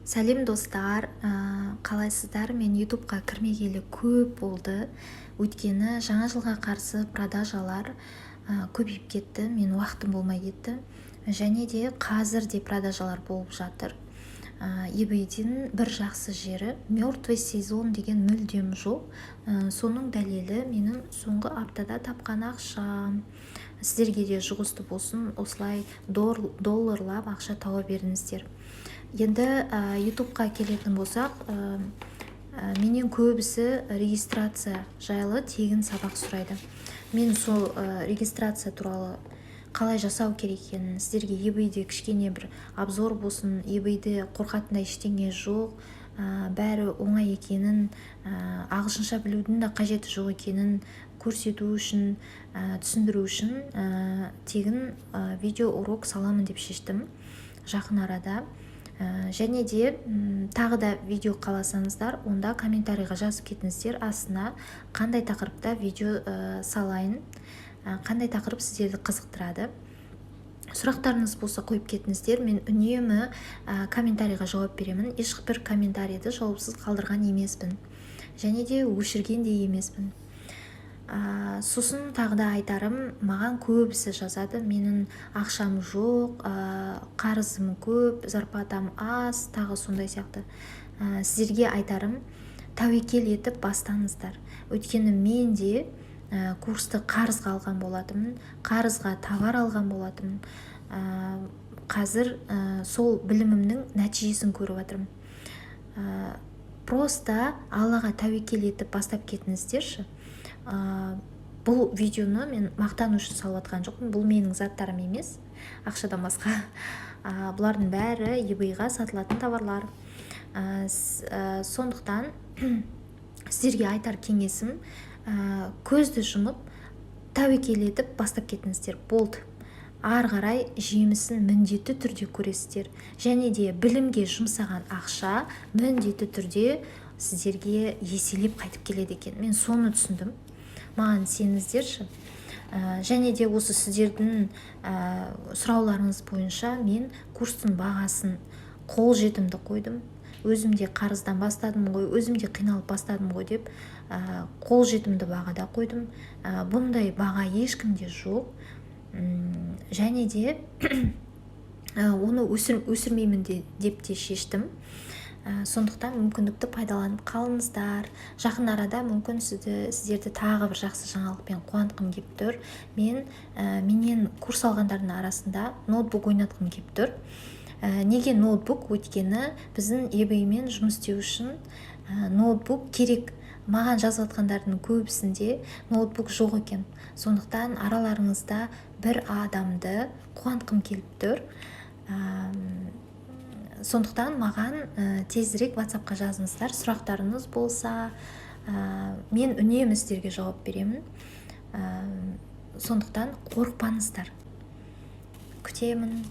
Сәлем достар, қалайсыздар? Мен ютубқа кірмегелі көп болды. Өйткені жаңа жылға қарсы продажалар көбейіп кетті, мен уақытым болмай кетті. Және де қазір де продажалар болып жатыр. eBay'ден бір жақсы жері мертвый сезон деген мүлдем жоқ. Соның дәлелі менің соңғы аптада тапқан ақшам. Сіздерге де жұғысты болсын, осылай долларлап ақша тауа беріңіздер. Енді ютубқа келетін болсақ, менен көбісі регистрация жайлы тегін сабақ сұрайды. Мен сол регистрация туралы қалай жасау керек екенін сіздерге eBay'де кішкене бір обзор болсын, eBay'де қорқатындай ештеңе жоқ, бәрі оңай екенін, ағылшынша білудің де қажеті жоқ екенін көрсету үшін, түсіндіру үшін тегін видео урок саламын деп шештім жақын арада. Және де тағы да видео қаласаңыздар, онда комментарийға жазып кетіңіздер, астына қандай тақырыпта видео салайын, қандай тақырып сіздерді қызықтырады. Сұрақтарыңыз болса қойып кетіңіздер, мен үнемі комментарийға жауап беремін. Ешбір комментарийді жауапсыз қалдырған емеспін, және де өшірген де емеспін. Сосын тағы да айтарым, маған көбісі жазады, менің ақшам жоқ, қарызым көп, зарплатам аз, тағы сондай сияқты. Сіздерге айтарым, тәуекел етіп бастаңыздар. Өйткені мен де курсты қарызға алған болатымын, қарызға товар алған болатымын. Қазір сол білімімнің нәтижесін көріп жатырмын. Просто Аллаға тәуекел етіп бастап кетіңіздерші. Бұл видеоны мен мақтану үшін салып жатқан жоқпын, бұл менің заттарым емес, ақшадан басқа. Бұлардың бәрі eBay'ға сатылатын товарлар. Сондықтан сіздерге айтар кеңесім, көзді жұмып тәуекел етіп бастап кетіңіздер, болды. Ары қарай жемісін міндетті түрде көресіздер. Және де білімге жұмсаған ақша міндетті түрде сіздерге еселеп қайтып келеді екен. Мен соны түсіндім. Маған сеніңіздерші. Және де осы сіздердің сұрауларыңыз бойынша мен курстың бағасын қолжетімді қойдым. Өзімде қарыздан бастадым ғой, өзімде қиналып бастадым ғой деп қолжетімді бағада қойдым. Бұндай баға ешкімде жоқ. Және де оны өсірмеймін деп те шештім. Сондықтан мүмкіндікті пайдаланып қалыңыздар. Жақын арада мүмкін сіздерді тағы бір жақсы жаңалықпен қуантқым кеп тұр. Менен курс алғандардың арасында ноутбук ойнатқым кеп тұр. Неге ноутбук? Өйткені біздің eBay'мен жұмыс істеу үшін ноутбук керек. Маған жазып жатқандардың көбісінде ноутбук жоқ екен. Сондықтан араларыңызда бір адамды қуантқым келіп тұр. Сондықтан маған тезірек WhatsApp-қа жазыңыздар. Сұрақтарыңыз болса, мен үнемі сіздерге жауап беремін. Сондықтан қорықпаңыздар. Күтемін.